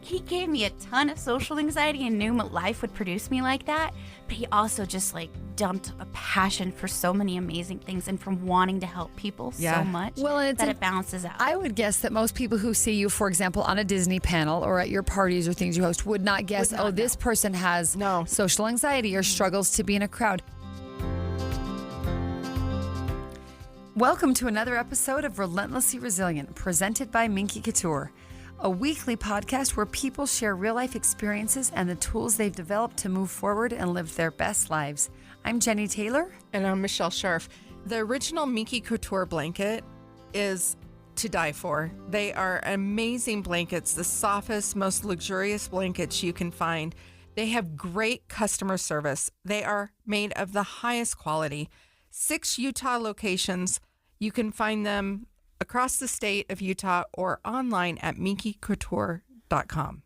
he gave me a ton of social anxiety and knew life would produce me like that. But he also just like dumped a passion for so many amazing things and from wanting to help people so much that it balances out. I would guess that most people who see you, for example, on a Disney panel or at your parties or things you host would not guess, this person has social anxiety or struggles to be in a crowd. Welcome to another episode of Relentlessly Resilient, presented by Minky Couture, a weekly podcast where people share real-life experiences and the tools they've developed to move forward and live their best lives. I'm Jenny Taylor. And I'm Michelle Scharf. The original Minky Couture blanket is to die for. They are amazing blankets, the softest, most luxurious blankets you can find. They have great customer service. They are made of the highest quality. 6 Utah locations. You can find them across the state of Utah or online at minkycouture.com.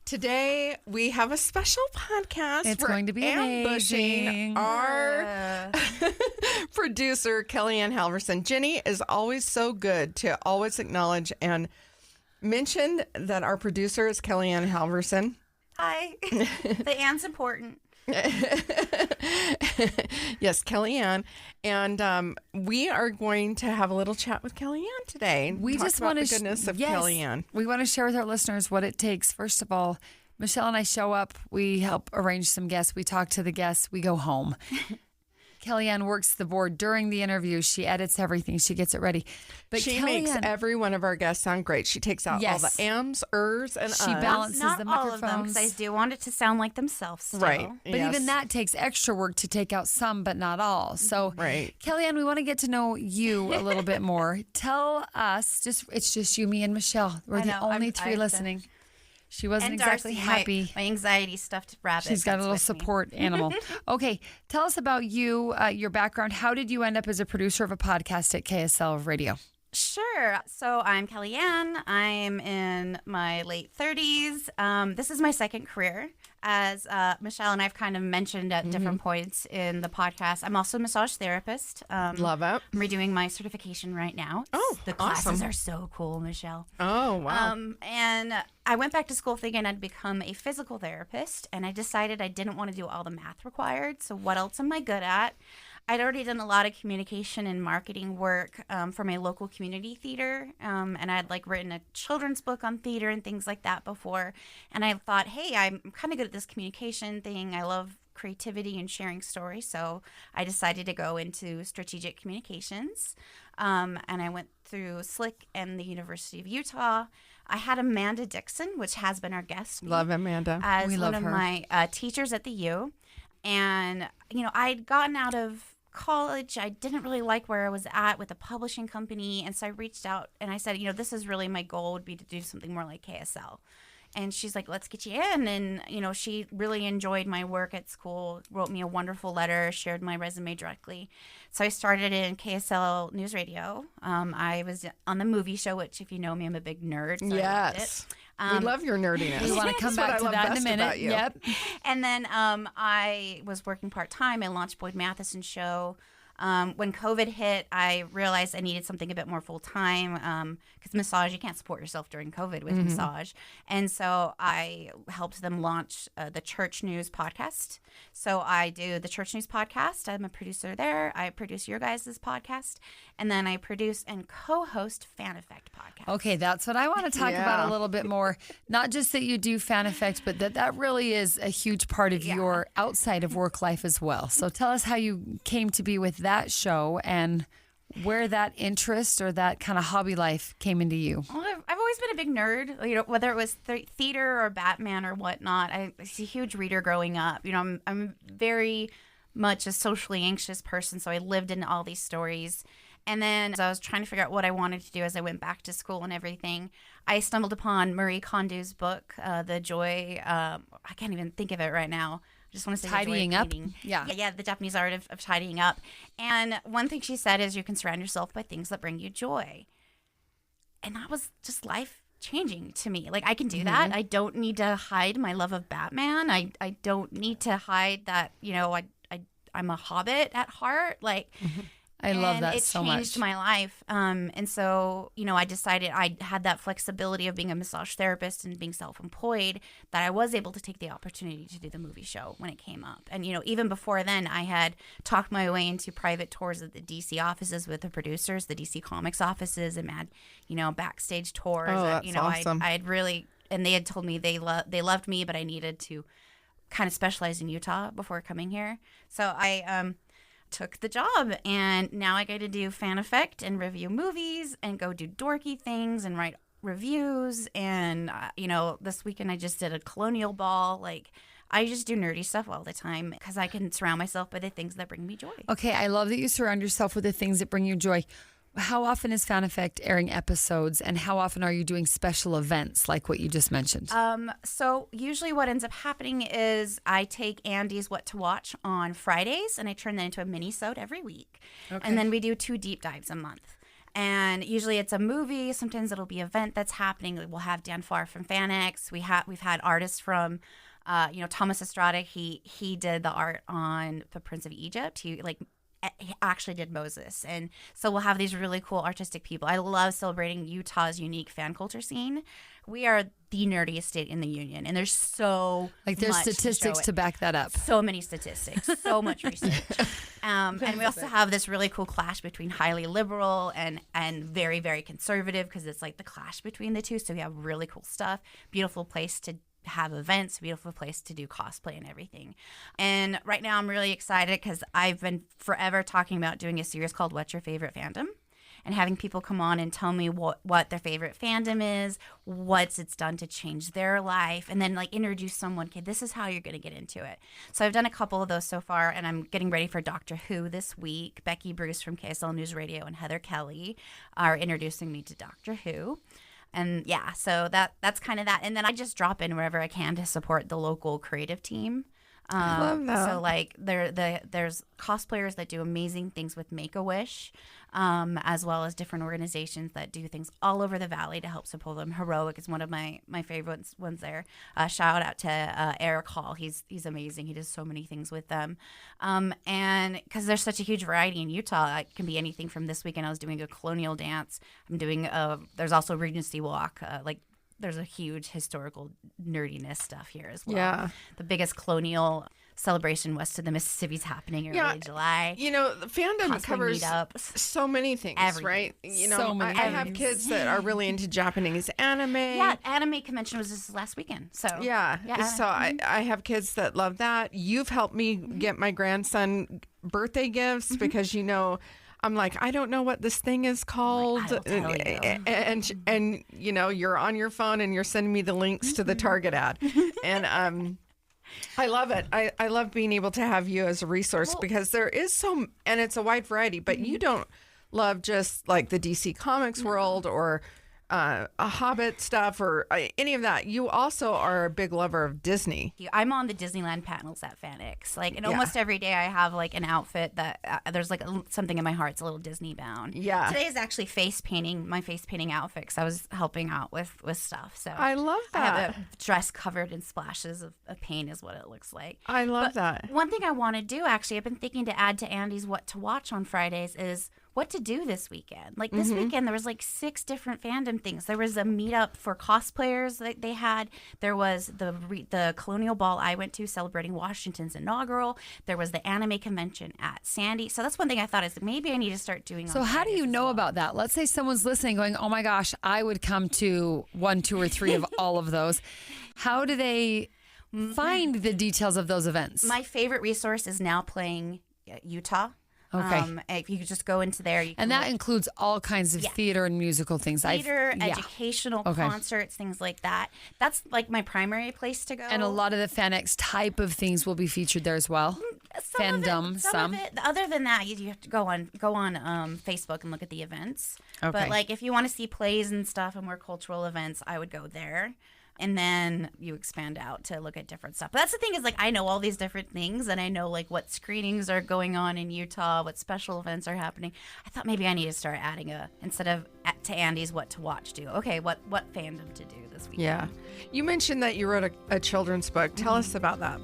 Today, we have a special podcast. It's going to be amazing. Our producer, KellieAnn Halvorsen. Jenny is always so good to always acknowledge and mention that our producer is KellieAnn Halvorsen. Hi. The Ann's important. Yes, KellieAnn. And we are going to have a little chat with KellieAnn today. We just want to goodness of KellieAnn. We want to share with our listeners what it takes. First of all, Michelle and I show up. We help arrange some guests. We talk to the guests. We go home. KellieAnn works the board during the interview. She edits everything. She gets it ready. But she makes every one of our guests sound great. She takes out all the ams, ers, and she balances not the all microphones. Of them, because I do want it to sound like themselves still. Right. But even that takes extra work to take out some, but not all. So, KellieAnn, we want to get to know you a little bit more. Tell us, it's just you, me, and Michelle. We're the only three listening. She wasn't exactly happy. My anxiety stuffed rabbit. She's got a little support animal. Okay, tell us about you, your background. How did you end up as a producer of a podcast at KSL Radio? Sure. So I'm KellieAnn. I'm in my late 30s. This is my second career. As Michelle and I've kind of mentioned at different points in the podcast, I'm also a massage therapist. Love it. I'm redoing my certification right now. Oh, the classes are so cool, Michelle. Oh, wow. And I went back to school thinking I'd become a physical therapist, and I decided I didn't want to do all the math required. So what else am I good at? I'd already done a lot of communication and marketing work for my local community theater, and I'd written a children's book on theater and things like that before. And I thought, hey, I'm kind of good at this communication thing. I love creativity and sharing stories, so I decided to go into strategic communications. And I went through SLIC and the University of Utah. I had Amanda Dixon, which has been our guest. Love Amanda. As we one love of her. my teachers at the U. And, I'd gotten out of college. I didn't really like where I was at with the publishing company. And so I reached out and I said, this is really my goal would be to do something more like KSL. And she's like, let's get you in. And, she really enjoyed my work at school, wrote me a wonderful letter, shared my resume directly. So I started in KSL News Radio. I was on the movie show, which if you know me, I'm a big nerd. So yes. We love your nerdiness. We want to come back to that in a minute. Yep. And then I was working part-time. I launched Boyd Matheson's show. When COVID hit, I realized I needed something a bit more full-time because massage, you can't support yourself during COVID with massage. And so I helped them launch the Church News podcast. So I do the Church News podcast. I'm a producer there. I produce your guys' podcast. And then I produce and co-host Fan Effect podcast. Okay, that's what I want to talk about a little bit more. Not just that you do Fan Effect, but that really is a huge part of your outside of work life as well. So tell us how you came to be with that show and where that interest or that kind of hobby life came into you. Well, I've always been a big nerd, whether it was theater or Batman or whatnot. I was a huge reader growing up. I'm very much a socially anxious person, so I lived in all these stories. And then as I was trying to figure out what I wanted to do as I went back to school and everything, I stumbled upon Marie Kondo's book, The Joy, I can't even think of it right now. I just want to say tidying up. Yeah, the Japanese art of tidying up. And one thing she said is you can surround yourself by things that bring you joy. And that was just life changing to me. I can do that. I don't need to hide my love of Batman. I don't need to hide that, I'm a hobbit at heart. I love that it so changed much. my life. And so, I decided I had that flexibility of being a massage therapist and being self-employed, that I was able to take the opportunity to do the movie show when it came up. And, even before then, I had talked my way into private tours of the DC offices with the producers, the DC Comics offices, and had, backstage tours. Oh, that's awesome. I had really, and they had told me they loved me, but I needed to kind of specialize in Utah before coming here. So I took the job, and now I get to do fan effect and review movies and go do dorky things and write reviews. And this weekend I just did a colonial ball. Like, I just do nerdy stuff all the time because I can surround myself by the things that bring me joy. Okay, I love that you surround yourself with the things that bring you joy. How often is Fan Effect airing episodes, and how often are you doing special events like what you just mentioned? So usually what ends up happening is I take Andy's What to Watch on Fridays, and I turn that into a mini-sode every week. Okay. And then we do 2 deep dives a month. And usually it's a movie. Sometimes it'll be an event that's happening. We'll have Dan Farr from FanX. We've had artists from, Thomas Estrada. He did the art on the Prince of Egypt. He actually did Moses. And so we'll have these really cool artistic people. I love celebrating Utah's unique fan culture scene. We are the nerdiest state in the union, and there's so there's much statistics to back that up. So many statistics, so much research. And we also have this really cool clash between highly liberal and very, very conservative, because it's like the clash between the two. So we have really cool stuff, beautiful place to have events, beautiful place to do cosplay and everything. And right now I'm really excited because I've been forever talking about doing a series called What's Your Favorite Fandom? And having people come on and tell me what their favorite fandom is, what it's done to change their life, and then introduce someone, okay, this is how you're going to get into it. So I've done a couple of those so far, and I'm getting ready for Doctor Who this week. Becky Bruce from KSL News Radio and Heather Kelly are introducing me to Doctor Who. And yeah, so that's kind of that. And then I just drop in wherever I can to support the local creative team. I love that. So there's cosplayers that do amazing things with Make-A-Wish, as well as different organizations that do things all over the valley to help support them. Heroic is one of my favorite ones there. Shout out to Eric Hall. He's amazing. He does so many things with them. And because there's such a huge variety in Utah, it can be anything from this weekend. I was doing a colonial dance. I'm doing there's also Regency Walk. There's a huge historical nerdiness stuff here as well. Yeah. The biggest colonial celebration west of the Mississippi is happening early July. The fandom Cosplay covers meetups. so many things, Everything. right? So many I have things. kids that are really into Japanese anime. Yeah, anime convention was this last weekend. So Yeah. So I have kids that love that. You've helped me get my grandson birthday gifts because, I'm like, I don't know what this thing is called. I will tell you. And you're on your phone and you're sending me the links to the Target ad. And I love it. I love being able to have you as a resource because there is and it's a wide variety, but you don't love just like the DC Comics world or a Hobbit stuff or any of that. You also are a big lover of Disney. I'm on the Disneyland panels at FanX. Almost every day I have an outfit that there's something in my heart's a little Disney bound. Yeah. Today is actually my face painting outfit because I was helping out with stuff. So I love that. I have a dress covered in splashes of paint is what it looks like. I love that. One thing I want to do, actually, I've been thinking to add to Andy's What to Watch on Fridays is what to do this weekend. This weekend, there was 6 different fandom things. There was a meetup for cosplayers that they had. There was the Colonial Ball I went to celebrating Washington's inaugural. There was the anime convention at Sandy. So that's one thing I thought is maybe I need to start doing. So how do you know about that? Let's say someone's listening going, oh my gosh, I would come to 1, 2, or 3 of all of those. How do they find the details of those events? My favorite resource is Now Playing Utah. Okay. If you could just go into there. And that includes all kinds of theater and musical things. Theater, educational concerts, things like that. That's my primary place to go. And a lot of the FanX type of things will be featured there as well. Fandom, some. Of it. Other than that, you have to go on Facebook and look at the events. Okay. But if you want to see plays and stuff and more cultural events, I would go there. And then you expand out to look at different stuff. But that's the thing is I know all these different things and I know what screenings are going on in Utah, what special events are happening. I thought maybe I need to start adding instead of to Andy's What to Watch, okay, what fandom to do this weekend. Yeah. You mentioned that you wrote a children's book. Tell us about that.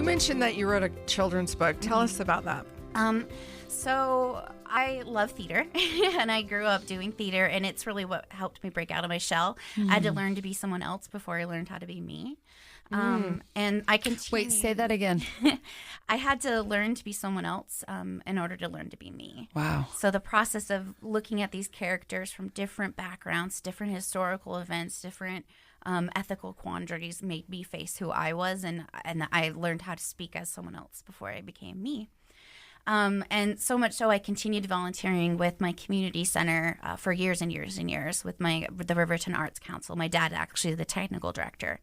You mentioned that you wrote a children's book. Tell us about that. So I love theater and I grew up doing theater, and it's really what helped me break out of my shell. I had to learn to be someone else before I learned how to be me. And I continue. Wait, say that again. I had to learn to be someone else in order to learn to be me. Wow. So the process of looking at these characters from different backgrounds, different historical events, different ethical quandaries made me face who I was, and I learned how to speak as someone else before I became me. And so much so I continued volunteering with my community center for years and years and years with the Riverton Arts Council. My dad actually the technical director.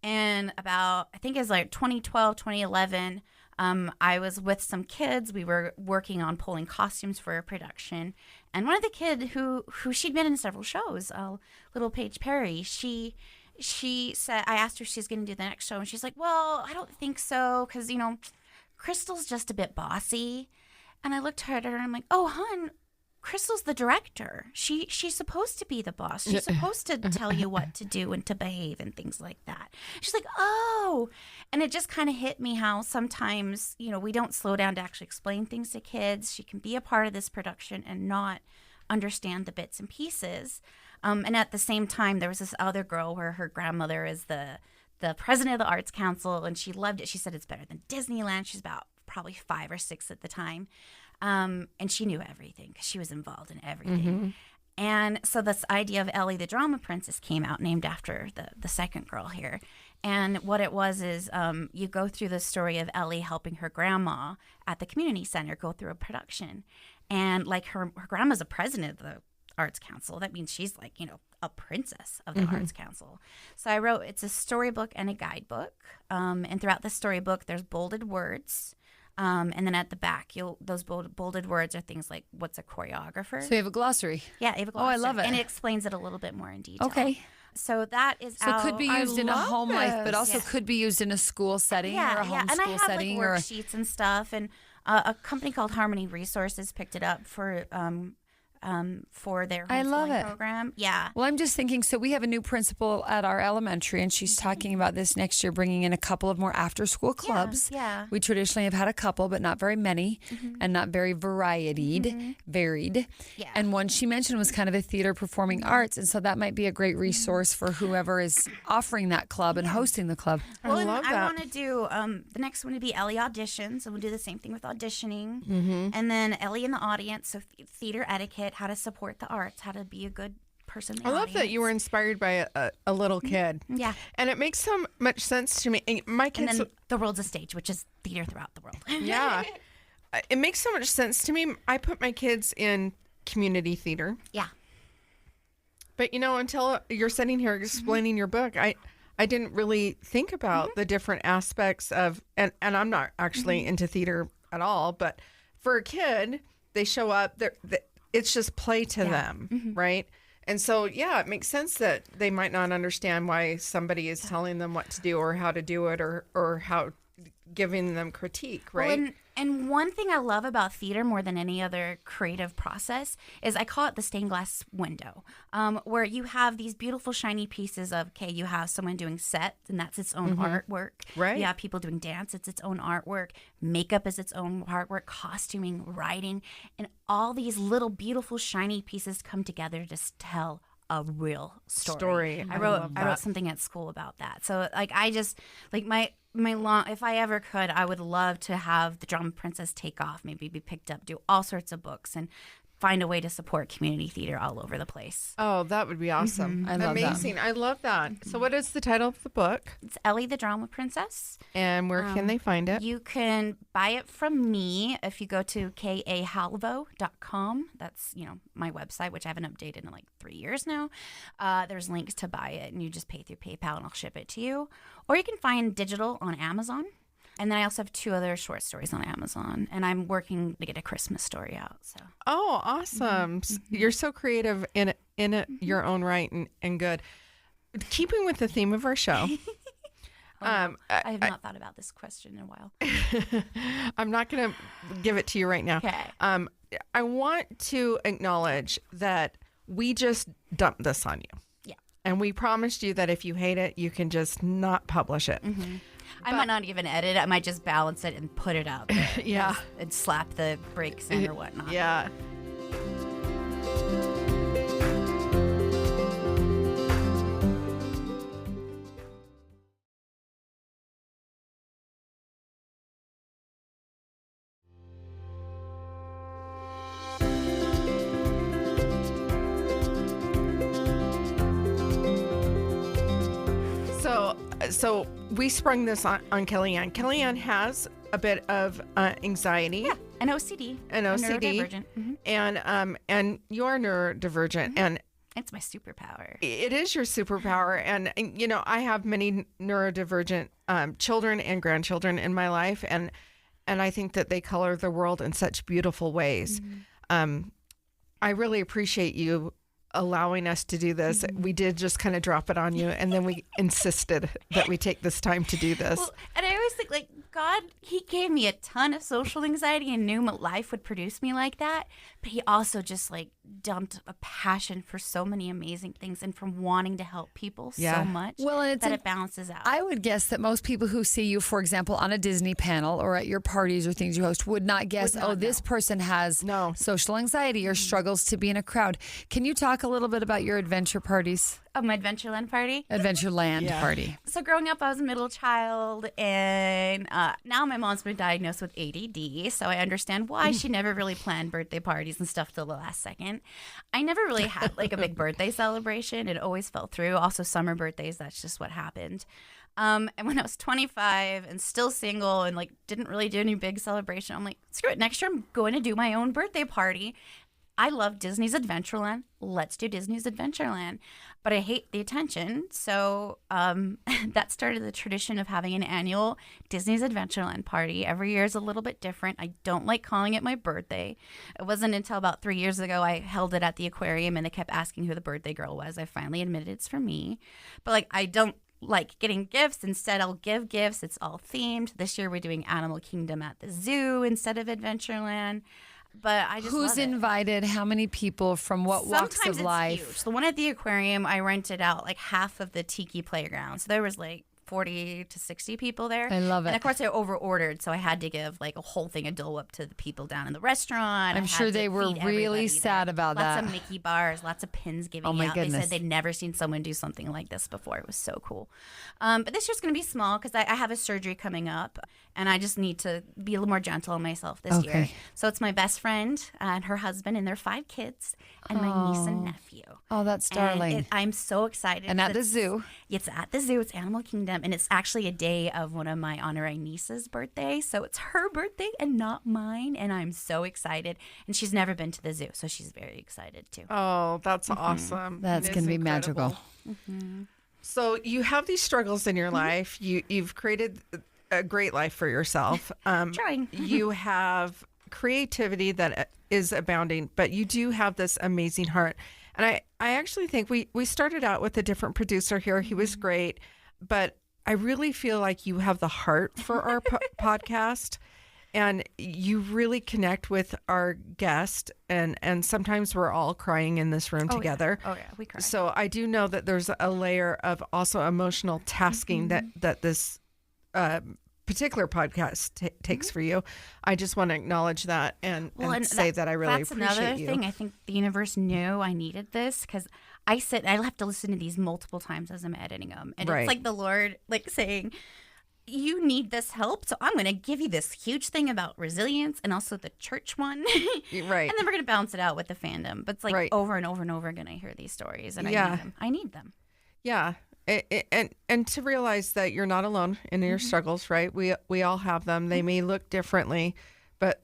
And about, I think it was like 2012, 2011, I was with some kids. We were working on pulling costumes for a production. And one of the kids who she'd been in several shows, little Paige Perry, she said, I asked her if she's going to do the next show. And she's like, well, I don't think so. Because, Crystal's just a bit bossy. And I looked at her and I'm like, oh, hon, Crystal's the director. She's supposed to be the boss. She's supposed to tell you what to do and to behave and things like that. She's like, oh. And it just kind of hit me how sometimes, we don't slow down to actually explain things to kids. She can be a part of this production and not understand the bits and pieces. And at the same time, there was this other girl where her grandmother is the president of the Arts Council, and she loved it. She said it's better than Disneyland. She's about probably 5 or 6 at the time. And she knew everything because she was involved in everything. Mm-hmm. And so this idea of Ellie the Drama Princess came out, named after the second girl here. And what it was is you go through the story of Ellie helping her grandma at the community center go through a production. And like her grandma's a president of the Arts Council. That means she's like, a princess of the Arts Council. So I wrote, it's a storybook and a guidebook. And throughout the storybook, there's bolded words. And then at the back, those bolded words are things like, what's a choreographer? So you have a glossary. Yeah, I have a glossary. Oh, I love it. And it explains it a little bit more in detail. Okay. So that is So it could be used in a home life, but also Yeah. could be used in a school setting or a homeschool and I have setting. like worksheets and stuff. And a company called Harmony Resources picked it up for their I love homeschooling it. program. Yeah. Well, I'm just thinking, so we have a new principal at our elementary, and she's talking about this next year, bringing in a couple of more after-school clubs. Yeah. We traditionally have had a couple, but not very many, and not very varied. Yeah. And one she mentioned was kind of a theater performing arts, and so that might be a great resource for whoever is offering that club and hosting the club. Well, I love I that. want to do the next one to be Ellie auditions, and we'll do the same thing with auditioning, and then Ellie in the audience, so theater etiquette, how to support the arts, how to be a good person. In the I love that you were inspired by a little kid. Yeah. And it makes so much sense to me. And my And kids, then the world's a stage, which is theater throughout the world. yeah, it makes so much sense to me. I put my kids in community theater. Yeah. But until you're sitting here explaining your book, I didn't really think about the different aspects of, and I'm not actually into theater at all, but for a kid, they show up, it's just play to them, right? And so, yeah, it makes sense that they might not understand why somebody is telling them what to do or how to do it or how giving them critique, right? Well, and one thing I love about theater more than any other creative process is I call it the stained glass window, where you have these beautiful shiny pieces of, you have someone doing set, and that's its own artwork. Right. You have people doing dance, it's its own artwork. Makeup is its own artwork, costuming, writing, and all these little beautiful shiny pieces come together to tell a real story. I wrote something at school about that. So I just if I ever could, I would love to have the Drama Princess take off, maybe be picked up, do all sorts of books, and find a way to support community theater all over the place. Oh, that would be awesome. I love that. Amazing. I love that. So what is the title of the book? It's Ellie the Drama Princess. And where can they find it? You can buy it from me if you go to KellieAnn.com. That's, my website, which I haven't updated in like 3 years now. There's links to buy it, and you just pay through PayPal, and I'll ship it to you. Or you can find digital on Amazon. And then I also have 2 other short stories on Amazon, and I'm working to get a Christmas story out. So. Oh, awesome! You're so creative in it your own right and good. Keeping with the theme of our show, I have not thought about this question in a while. I'm not going to give it to you right now. Okay. I want to acknowledge that we just dumped this on you. Yeah. And we promised you that if you hate it, you can just not publish it. I might not even edit it. I might just balance it and put it out there. Yeah. And slap the brakes in or whatnot. Yeah. So we sprung this on KellieAnn. KellieAnn has a bit of anxiety. Yeah, an OCD. An OCD. Neurodivergent. And you're neurodivergent. And it's my superpower. it is your superpower. And, you know, I have many neurodivergent children and grandchildren in my life. And I think that they color the world in such beautiful ways. I really appreciate you allowing us to do this. We did just kind of drop it on you, and then we insisted that we take this time to do this. Well, and I always think, like, God, he gave me a ton of social anxiety and knew my life would produce me like that. But he also just, like, dumped a passion for so many amazing things and from wanting to help people so much that it balances out. I would guess that most people who see you, for example, on a Disney panel or at your parties or things you host would not guess, this person has social anxiety or struggles to be in a crowd. Can you talk a little bit about your adventure parties? Oh, my Adventureland party? Adventureland party. So growing up, I was a middle child, and now my mom's been diagnosed with ADD, so I understand why she never really planned birthday parties and stuff till the last second. I never really had like a big birthday celebration. It always fell through. Also, summer birthdays, that's just what happened. And when I was 25 and still single and like didn't really do any big celebration, I'm like, screw it. Next year, I'm going to do my own birthday party. I love Disney's Adventureland. Let's do Disney's Adventureland. But I hate the attention. So that started the tradition of having an annual Disney's Adventureland party. Every year is a little bit different. I don't like calling it my birthday. It wasn't until about 3 years ago I held it at the aquarium and they kept asking who the birthday girl was. I finally admitted it's for me. But like, I don't like getting gifts. Instead, I'll give gifts. It's all themed. This year we're doing Animal Kingdom at the zoo instead of Adventureland. But I just Who's invited? How many people from what walks of life? Huge. The one at the aquarium, I rented out like half of the tiki playground. So there was like 40 to 60 people there. I love it. And of course, I over-ordered, so I had to give like a whole thing of Dole Whip to the people down in the restaurant. I'm sure they were really sad about that. Lots of Mickey bars, lots of pins giving out. Oh my goodness. They said they'd never seen someone do something like this before. It was so cool. But this year's going to be small because I have a surgery coming up, and I just need to be a little more gentle on myself this year. So it's my best friend and her husband and their 5 kids and my niece and nephew. Oh, that's darling. I'm so excited. And at the zoo. It's at the zoo. It's Animal Kingdom. And it's actually a day of one of my honorary niece's birthday. So it's her birthday and not mine. And I'm so excited. And she's never been to the zoo. So she's very excited too. Oh, that's awesome. That's going to be magical. So you have these struggles in your life. You've created a great life for yourself. Trying. You have creativity that is abounding, but you do have this amazing heart. And I actually think we started out with a different producer here. He was great, but I really feel like you have the heart for our podcast, and you really connect with our guest. And sometimes we're all crying in this room together. Yeah. Oh, yeah, we cry. So I do know that there's a layer of also emotional tasking that this particular podcast takes for you. I just want to acknowledge that and say that I really appreciate you. That's another thing. I think the universe knew I needed this because I have to listen to these multiple times as I'm editing them. And it's like the Lord like saying, you need this help, so I'm going to give you this huge thing about resilience and also the church one. Right. And then we're going to balance it out with the fandom. But it's like over and over and over again I hear these stories and I need them. Yeah. And to realize that you're not alone in your struggles, right? We all have them. They may look differently, but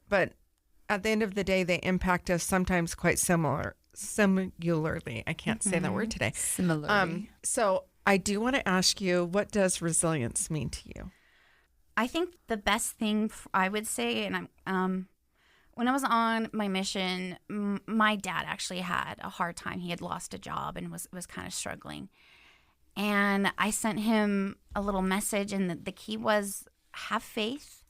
at the end of the day, they impact us sometimes quite similarly. I can't say that word today. Similarly. So I do want to ask you, what does resilience mean to you? I think the best thing I would say, and when I was on my mission, my dad actually had a hard time. He had lost a job and was kind of struggling. And I sent him a little message, and the key was have faith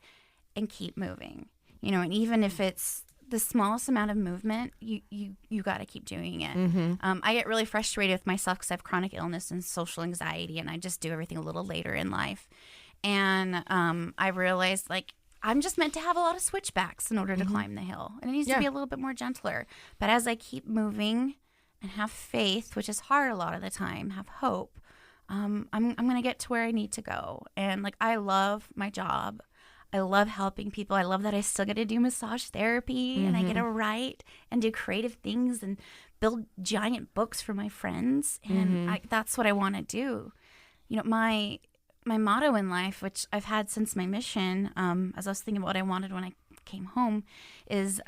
and keep moving. You know, and even if it's the smallest amount of movement, you got to keep doing it. I get really frustrated with myself because I have chronic illness and social anxiety, and I just do everything a little later in life. And I realized, like, I'm just meant to have a lot of switchbacks in order to climb the hill. And it needs to be a little bit more gentler. But as I keep moving and have faith, which is hard a lot of the time, have hope, I'm going to get to where I need to go. And, like, I love my job. I love helping people. I love that I still get to do massage therapy and I get to write and do creative things and build giant books for my friends. And that's what I want to do. You know, my motto in life, which I've had since my mission, as I was thinking about what I wanted when I came home, is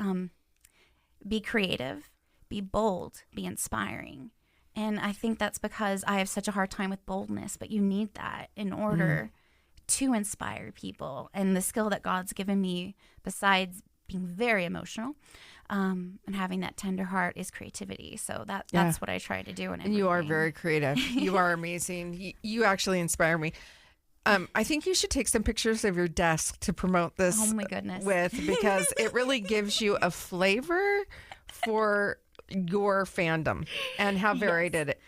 be creative, be bold, be inspiring. And I think that's because I have such a hard time with boldness, but you need that in order to inspire people. And the skill that God's given me, besides being very emotional and having that tender heart, is creativity. So that's what I try to do. And you are very creative. You are amazing. You actually inspire me. I think you should take some pictures of your desk to promote this oh my goodness. with, because it really gives you a flavor for your fandom and how varied it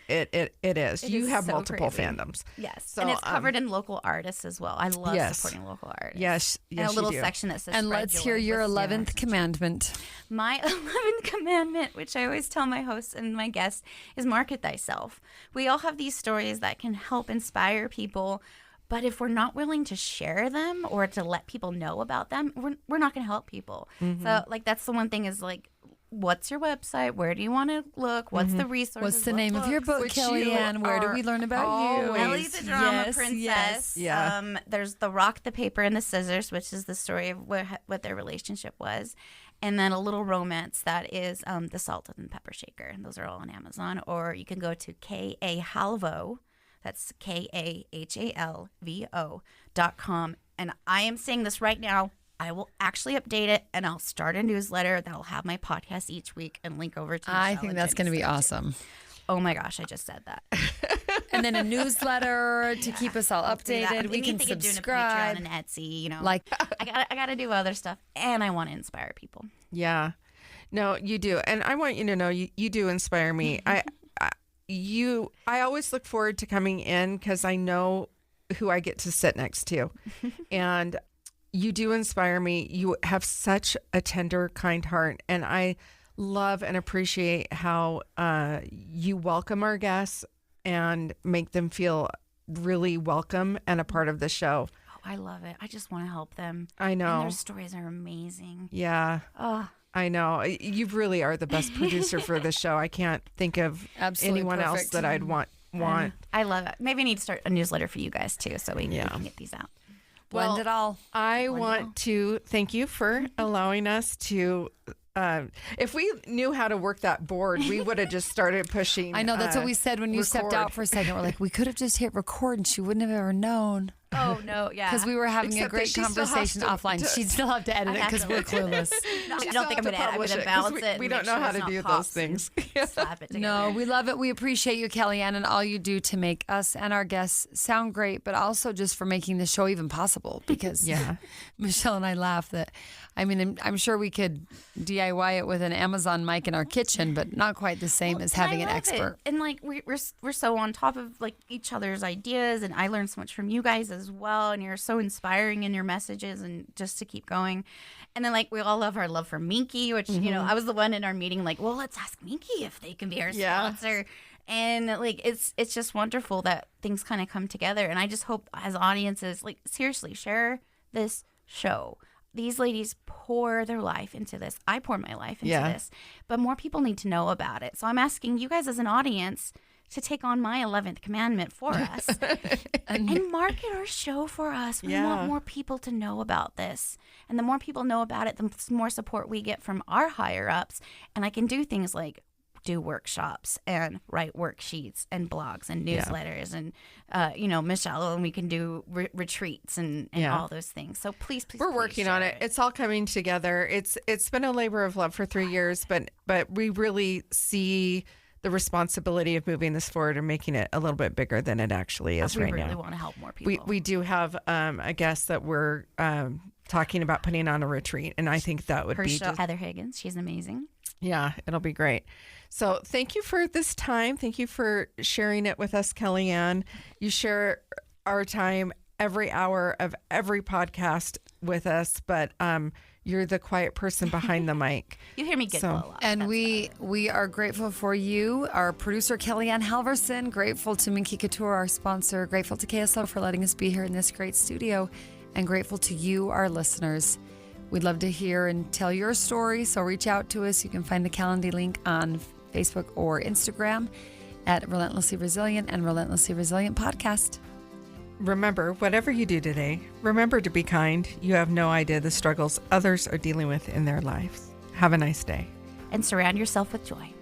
is. You have so multiple crazy. fandoms. Yes. So, and it's covered in local artists as well. I love supporting local artists. Yes. And a little section that says And spread let's joy hear your with 11th commandment. My 11th commandment, which I always tell my hosts and my guests, is market thyself. We all have these stories that can help inspire people. But if we're not willing to share them or to let people know about them, we're not going to help people. So, like, that's the one thing is, like, what's your website? Where do you want to look? What's the resources? What's the name of your book, KellieAnn? Where do we learn about you? Ellie the Drama Princess. Yes. Yeah. There's The Rock, the Paper, and the Scissors, which is the story of what their relationship was. And then a little romance that is The Salt and Pepper Shaker. And those are all on Amazon. Or you can go to KA Halvo. That's KAHALVO.com. And I am saying this right now. I will actually update it, and I'll start a newsletter that'll have my podcast each week and link over to I think that's going to be awesome. Oh my gosh, I just said that. And then a newsletter to keep us all updated. We can subscribe. Doing a Patreon and Etsy, you know. Like, I gotta do other stuff, and I want to inspire people. Yeah. No, you do. And I want you to know you do inspire me. I always look forward to coming in because I know who I get to sit next to. And you do inspire me. You have such a tender, kind heart. And I love and appreciate how you welcome our guests and make them feel really welcome and a part of the show. Oh, I love it. I just want to help them. I know. And their stories are amazing. Yeah. Oh. I know. You really are the best producer for the show. I can't think of anyone else that I'd want. I love it. Maybe I need to start a newsletter for you guys too, so we can get these out. Blend it all. I want to thank you for allowing us to. If we knew how to work that board, we would have just started pushing. I know. That's what we said when you stepped out for a second. We're like, we could have just hit record and she wouldn't have ever known. Oh, no, yeah. Because we were having Except a great conversation offline. She'd still have to edit it because we're clueless. No, I don't think I'm going to edit. I'm going to balance it. We don't know how to do those things. Slap it together. No, we love it. We appreciate you, KellieAnn, and all you do to make us and our guests sound great, but also just for making the show even possible. Because Michelle and I laugh that, I mean, I'm sure we could DIY it with an Amazon mic in our kitchen, but not quite the same as having an expert. And like we're so on top of like each other's ideas, and I learned so much from you guys as well. And you're so inspiring in your messages, and just to keep going. And then like we all love our love for Minky, which you know I was the one in our meeting like, well, let's ask Minky if they can be our sponsor. And like it's just wonderful that things kind of come together. And I just hope as audiences, like seriously, share this show. These ladies pour their life into this. I pour my life into this. But more people need to know about it. So I'm asking you guys as an audience to take on my 11th commandment for us and market our show for us. We want more people to know about this. And the more people know about it, the more support we get from our higher ups. And I can do things like do workshops and write worksheets and blogs and newsletters and Michelle, and we can do retreats and all those things. So please we're working on it. It's all coming together. It's been a labor of love for 3 years, but we really see the responsibility of moving this forward and making it a little bit bigger than it actually is right now. We really want to help more people. We do have a guest that we're talking about putting on a retreat, and I think that would be Heather Higgins. She's amazing. Yeah, it'll be great. So thank you for this time. Thank you for sharing it with us, KellieAnn. You share our time every hour of every podcast with us, but you're the quiet person behind the mic. You hear me giggle a lot. And we are grateful for you, our producer, KellieAnn Halvorsen, grateful to Minky Couture, our sponsor, grateful to KSL for letting us be here in this great studio, and grateful to you, our listeners. We'd love to hear and tell your story, so reach out to us. You can find the Calendar link on Facebook or Instagram at Relentlessly Resilient and Relentlessly Resilient Podcast. Remember, whatever you do today, remember to be kind. You have no idea the struggles others are dealing with in their lives. Have a nice day. And surround yourself with joy.